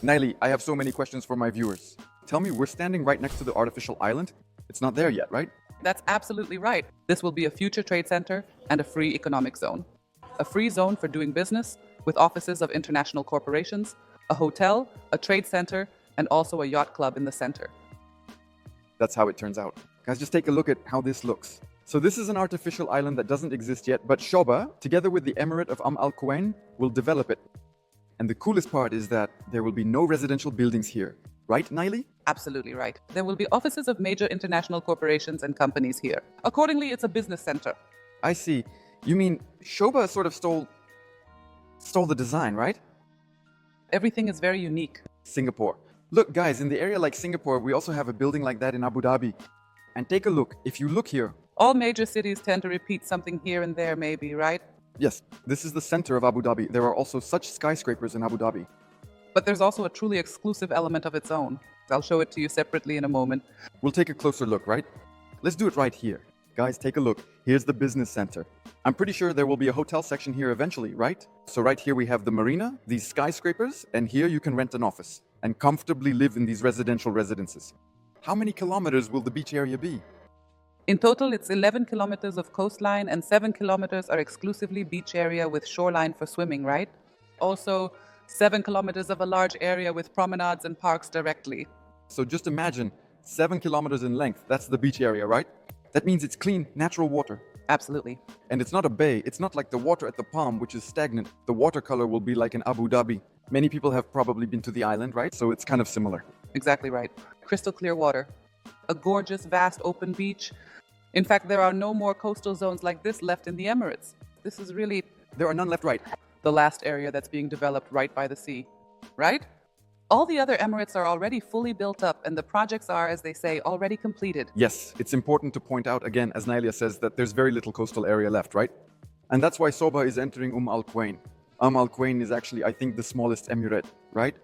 Naili, I have so many questions for my viewers. Tell me, we're standing right next to the artificial island? It's not there yet, right? That's absolutely right. This will be a future trade center and a free economic zone. A free zone for doing business with offices of international corporations, a hotel, a trade center, and also a yacht club in the center. That's how it turns out. Guys, just take a look at how this looks. So this is an artificial island that doesn't exist yet, but Sobha, together with the Emirate of Al Khaimah, will develop it. And the coolest part is that there will be no residential buildings here. Right, Naili? Absolutely right. There will be offices of major international corporations and companies here. Accordingly, it's a business center. I see. You mean Sobha sort of stole the design, right? Everything is very unique. Singapore. Look, guys, in the area like Singapore, we also have a building like that in Abu Dhabi. And take a look. If you look here. All major cities tend to repeat something here and there, maybe, right? Yes, this is the center of Abu Dhabi. There are also such skyscrapers in Abu Dhabi. But there's also a truly exclusive element of its own. I'll show it to you separately in a moment. We'll take a closer look, right? Let's do it right here. Guys, take a look. Here's the business center. I'm pretty sure there will be a hotel section here eventually, right? So right here we have the marina, these skyscrapers, and here you can rent an office and comfortably live in these residential residences. How many kilometers will the beach area be? In total, it's 11 kilometers of coastline and 7 kilometers are exclusively beach area with shoreline for swimming, right? Also, 7 kilometers of a large area with promenades and parks directly. So just imagine 7 kilometers in length. That's the beach area, right? That means it's clean, natural water. Absolutely. And it's not a bay. It's not like the water at the Palm, which is stagnant. The watercolor will be like in Abu Dhabi. Many people have probably been to the island, right? So it's kind of similar. Exactly right. Crystal clear water. A gorgeous, vast, open beach. In fact, there are no more coastal zones like this left in the Emirates. This is really... There are none left, right? The last area that's being developed right by the sea. Right? All the other Emirates are already fully built up and the projects are, as they say, already completed. Yes, it's important to point out again, as Nailia says, that there's very little coastal area left, right? And that's why Sobha is entering Al Khaimah. Al Khaimah is actually, I think, the smallest emirate, right?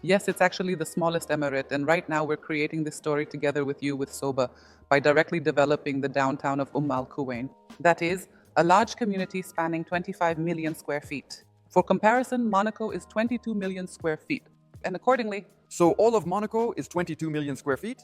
Yes, it's actually the smallest emirate, and right now we're creating this story together with you with Sobha by directly developing the downtown of Al Khaimah. That is, a large community spanning 25 million square feet. For comparison, Monaco is 22 million square feet. And accordingly... So all of Monaco is 22 million square feet?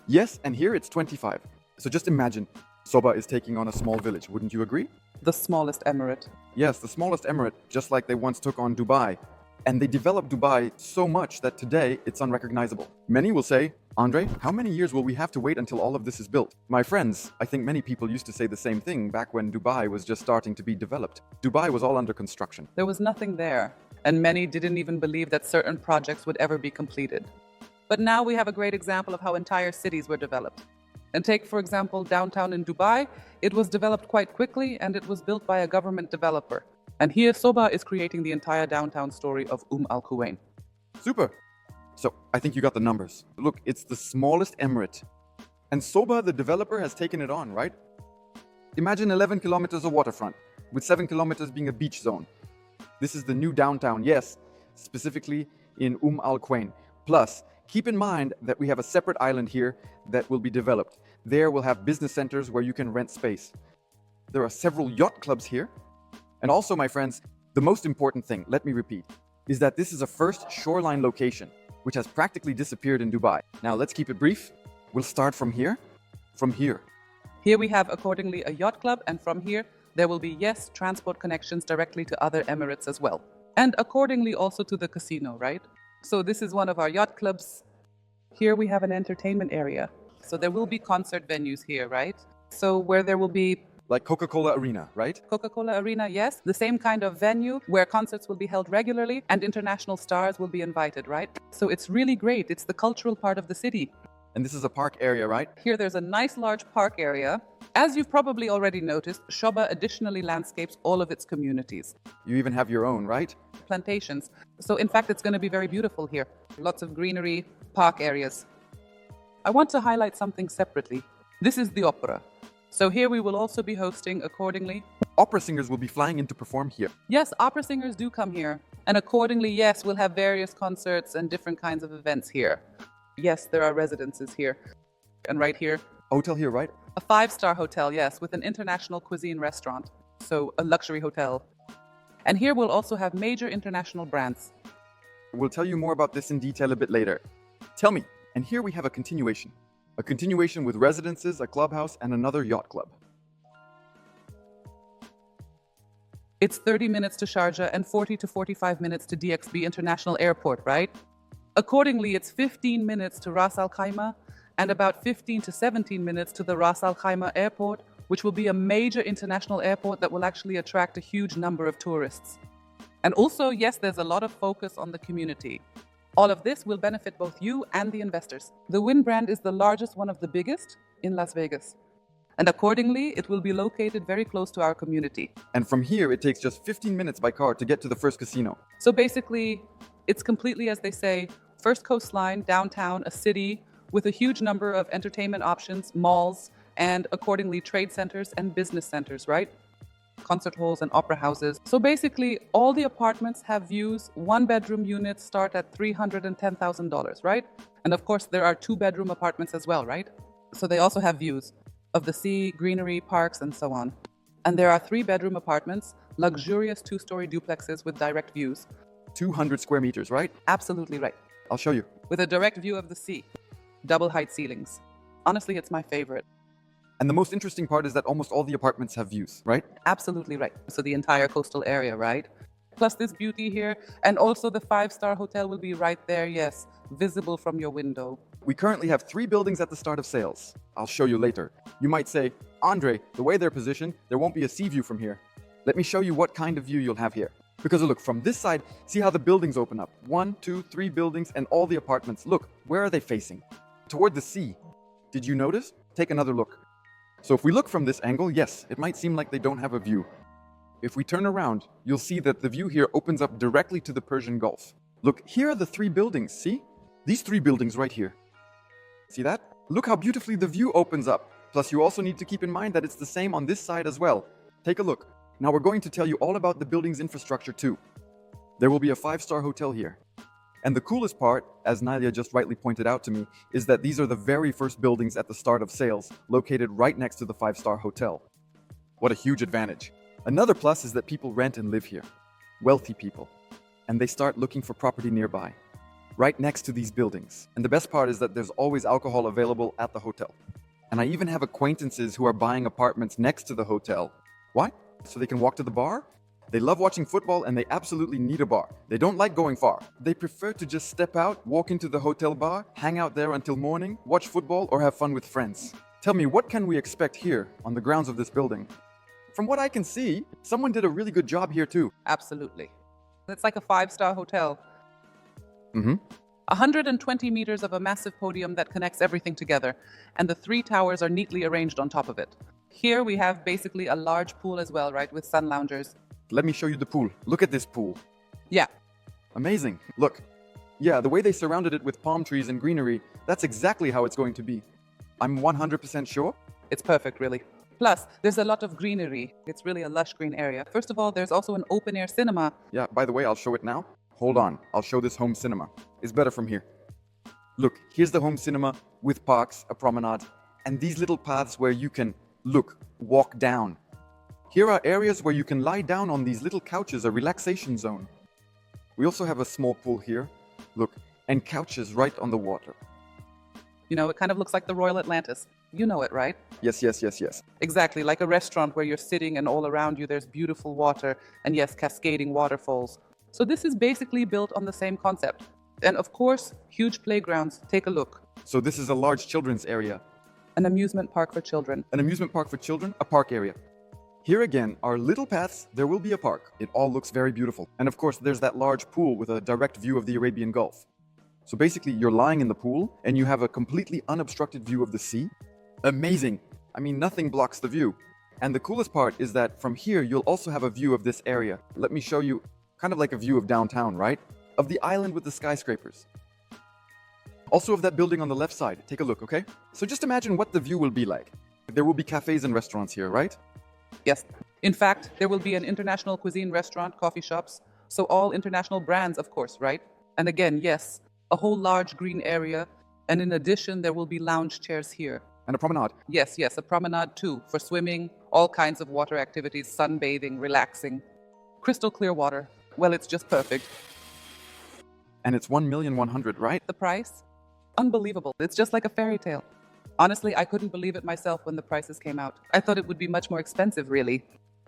Yes, and here it's 25. So just imagine, Sobha is taking on a small village, wouldn't you agree? The smallest emirate. Yes, the smallest emirate, just like they once took on Dubai. And they developed Dubai so much that today it's unrecognizable. Many will say, Andre, how many years will we have to wait until all of this is built? My friends, I think many people used to say the same thing back when Dubai was just starting to be developed. Dubai was all under construction. There was nothing there, and many didn't even believe that certain projects would ever be completed. But now we have a great example of how entire cities were developed. And take, for example, downtown in Dubai. It was developed quite quickly, and it was built by a government developer. And here, Sobha is creating the entire downtown story of Al Khaimah. Super. So, I think you got the numbers. Look, it's the smallest emirate. And Sobha, the developer, has taken it on, right? Imagine 11 kilometers of waterfront, with 7 kilometers being a beach zone. This is the new downtown, yes, specifically in Al Khaimah. Plus, keep in mind that we have a separate island here that will be developed. There we'll have business centers where you can rent space. There are several yacht clubs here. And also, my friends, the most important thing, let me repeat, is that this is a first shoreline location, which has practically disappeared in Dubai. Now, let's keep it brief. We'll start from here. From here. Here we have, accordingly, a yacht club, and from here, there will be, yes, transport connections directly to other emirates as well. And accordingly, also to the casino, right? So this is one of our yacht clubs. Here we have an entertainment area. So there will be concert venues here, right? So where there will be... Like Coca-Cola Arena, right? Coca-Cola Arena, yes. The same kind of venue where concerts will be held regularly and international stars will be invited, right? So it's really great. It's the cultural part of the city. And this is a park area, right? Here there's a nice large park area. As you've probably already noticed, Sobha additionally landscapes all of its communities. You even have your own, right? Plantations. So in fact, it's going to be very beautiful here. Lots of greenery, park areas. I want to highlight something separately. This is the opera. So here we will also be hosting accordingly. Opera singers will be flying in to perform here. Yes, opera singers do come here. And accordingly, yes, we'll have various concerts and different kinds of events here. Yes, there are residences here. And right here. Hotel here, right? A 5-star hotel, yes, with an international cuisine restaurant. So a luxury hotel. And here we'll also have major international brands. We'll tell you more about this in detail a bit later. Tell me, and here we have a continuation. A continuation with residences, a clubhouse, and another yacht club. It's 30 minutes to Sharjah and 40 to 45 minutes to DXB International Airport, right? Accordingly, it's 15 minutes to Ras Al Khaimah and about 15 to 17 minutes to the Ras Al Khaimah Airport, which will be a major international airport that will actually attract a huge number of tourists. And also, yes, there's a lot of focus on the community. All of this will benefit both you and the investors. The Wynn brand is the largest, one of the biggest in Las Vegas. And accordingly, it will be located very close to our community. And from here, it takes just 15 minutes by car to get to the first casino. So basically, it's completely, as they say, first coastline, downtown, a city with a huge number of entertainment options, malls, and accordingly trade centers and business centers, right? Concert halls and opera houses. So basically, all the apartments have views. One-bedroom units start at $310,000, right? And of course, there are two-bedroom apartments as well, right? So they also have views of the sea, greenery, parks, and so on. And there are three-bedroom apartments, luxurious two-story duplexes with direct views. 200 square meters, right? Absolutely right. I'll show you. With a direct view of the sea. Double height ceilings. Honestly, it's my favorite. And the most interesting part is that almost all the apartments have views, right? Absolutely right. So the entire coastal area, right? Plus this beauty here. And also the five-star hotel will be right there, yes, visible from your window. We currently have 3 buildings at the start of sales. I'll show you later. You might say, Andre, the way they're positioned, there won't be a sea view from here. Let me show you what kind of view you'll have here. Because look, from this side, see how the buildings open up. 1, 2, 3 buildings and all the apartments. Look, where are they facing? Toward the sea. Did you notice? Take another look. So if we look from this angle, yes, it might seem like they don't have a view. If we turn around, you'll see that the view here opens up directly to the Persian Gulf. Look, here are the 3 buildings, see? These 3 buildings right here. See that? Look how beautifully the view opens up. Plus, you also need to keep in mind that it's the same on this side as well. Take a look. Now we're going to tell you all about the building's infrastructure too. There will be a 5-star hotel here. And the coolest part, as Nadia just rightly pointed out to me, is that these are the very first buildings at the start of sales, located right next to the 5-star hotel. What a huge advantage. Another plus is that people rent and live here. Wealthy people. And they start looking for property nearby, right next to these buildings. And the best part is that there's always alcohol available at the hotel. And I even have acquaintances who are buying apartments next to the hotel. Why? So they can walk to the bar? They love watching football and they absolutely need a bar. They don't like going far. They prefer to just step out, walk into the hotel bar, hang out there until morning, watch football, or have fun with friends. Tell me, what can we expect here on the grounds of this building? From what I can see, someone did a really good job here too. Absolutely. It's like a 5-star hotel. 120 meters of a massive podium that connects everything together, and the 3 towers are neatly arranged on top of it. Here we have basically a large pool as well, right, with sun loungers. Let me show you the pool. Look at this pool. Yeah. Amazing. Look. Yeah, the way they surrounded it with palm trees and greenery, that's exactly how it's going to be. I'm 100% sure. It's perfect, really. Plus, there's a lot of greenery. It's really a lush green area. First of all, there's also an open-air cinema. Yeah, by the way, I'll show it now. Hold on. I'll show this home cinema. It's better from here. Look, here's the home cinema with parks, a promenade, and these little paths where you can, walk down. Here are areas where you can lie down on these little couches, a relaxation zone. We also have a small pool here. Look, and couches right on the water. You know, it kind of looks like the Royal Atlantis. You know it, right? Yes. Exactly, like a restaurant where you're sitting and all around you there's beautiful water and yes, cascading waterfalls. So this is basically built on the same concept. And of course, huge playgrounds. Take a look. So this is a large children's area. An amusement park for children. An amusement park for children, a park area. Here again are little paths, there will be a park. It all looks very beautiful. And of course, there's that large pool with a direct view of the Arabian Gulf. So basically, you're lying in the pool and you have a completely unobstructed view of the sea. Amazing! I mean, nothing blocks the view. And the coolest part is that from here, you'll also have a view of this area. Let me show you, kind of like a view of downtown, right? Of the island with the skyscrapers. Also of that building on the left side. Take a look, okay? So just imagine what the view will be like. There will be cafes and restaurants here, right? Yes. In fact, there will be an international cuisine restaurant, coffee shops. So all international brands, of course, right? And again, yes, a whole large green area. And in addition, there will be lounge chairs here. And a promenade. Yes, a promenade too, for swimming, all kinds of water activities, sunbathing, relaxing. Crystal clear water. Well, it's just perfect. And it's 1,100,000, right? The price? Unbelievable. It's just like a fairy tale. Honestly, I couldn't believe it myself when the prices came out. I thought it would be much more expensive, really.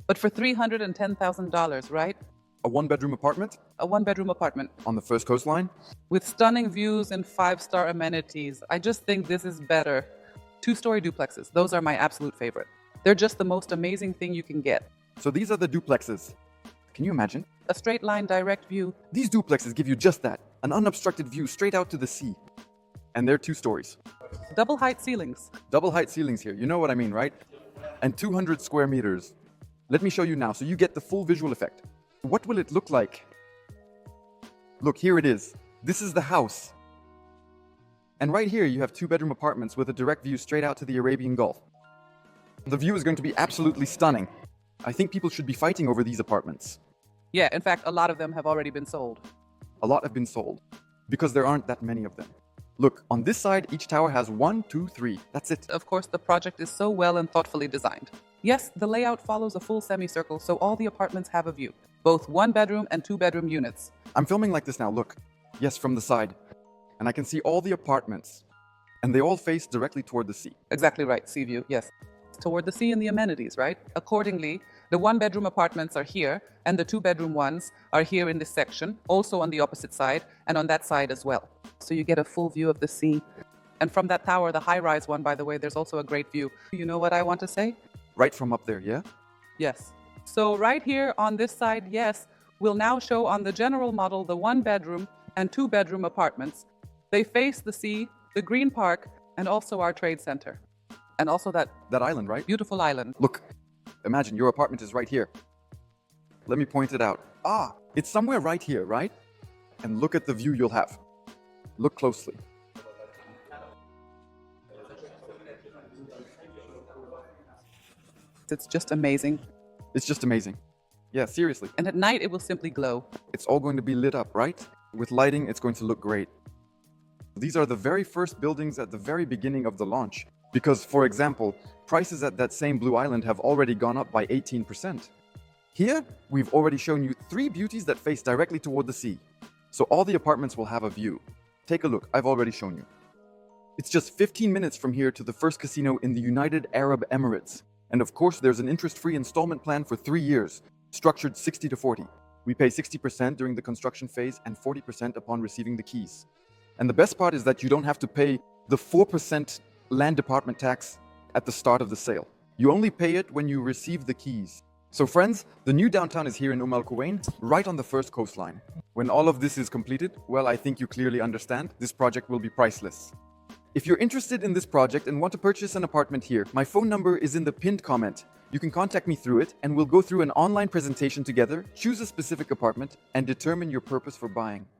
But for $310,000, right? A one-bedroom apartment A one-bedroom apartment on the first coastline? with stunning views and five-star amenities. I just think this is better. Two-story duplexes. Those are my absolute favorite. They're just the most amazing thing you can get. So these are the duplexes. Can you imagine? A straight line direct view. These duplexes give you just that, an unobstructed view straight out to the sea. And they're 2 stories. Double height ceilings. Double height ceilings here, you know what I mean, right? And 200 square meters. Let me show you now so you get the full visual effect. What will it look like? Look, here it is. This is the house. And right here you have 2-bedroom apartments with a direct view straight out to the Arabian Gulf. The view is going to be absolutely stunning. I think people should be fighting over these apartments. Yeah, in fact, a lot of them have already been sold. A lot have been sold because there aren't that many of them. Look, on this side, each tower has 1, 2, 3. That's it. Of course, the project is so well and thoughtfully designed. Yes, the layout follows a full semicircle, so all the apartments have a view. Both 1-bedroom and 2-bedroom units. I'm filming like this now, look. Yes, from the side. And I can see all the apartments. And they all face directly toward the sea. Exactly right, sea view, yes. Toward the sea and the amenities, right? Accordingly, the 1-bedroom apartments are here, and the 2-bedroom ones are here in this section, also on the opposite side, and on that side as well. So you get a full view of the sea. And from that tower, the high-rise one, by the way, there's also a great view. You know what I want to say? Right from up there, yeah? Yes. So right here on this side, yes, we'll now show on the general model the 1-bedroom and 2-bedroom apartments. They face the sea, the green park, and also our trade center. And also that Island, right? beautiful island. Look, imagine your apartment is right here. Let me point it out. Ah, it's somewhere right here, right? And look at the view you'll have. Look closely. It's just amazing. It's just amazing. Yeah, seriously. And at night, it will simply glow. It's all going to be lit up, right? With lighting, it's going to look great. These are the very first buildings at the very beginning of the launch. Because, for example, prices at that same Blue Island have already gone up by 18%. Here, we've already shown you 3 beauties that face directly toward the sea. So all the apartments will have a view. Take a look, I've already shown you. It's just 15 minutes from here to the first casino in the United Arab Emirates. And of course, there's an interest-free installment plan for 3 years, structured 60-40. We pay 60% during the construction phase and 40% upon receiving the keys. And the best part is that you don't have to pay the 4% land department tax at the start of the sale. You only pay it when you receive the keys. So friends, the new downtown is here in Al Quwain, right on the first coastline. When all of this is completed, well, I think you clearly understand, this project will be priceless. If you're interested in this project and want to purchase an apartment here, my phone number is in the pinned comment. You can contact me through it and we'll go through an online presentation together, choose a specific apartment, and determine your purpose for buying.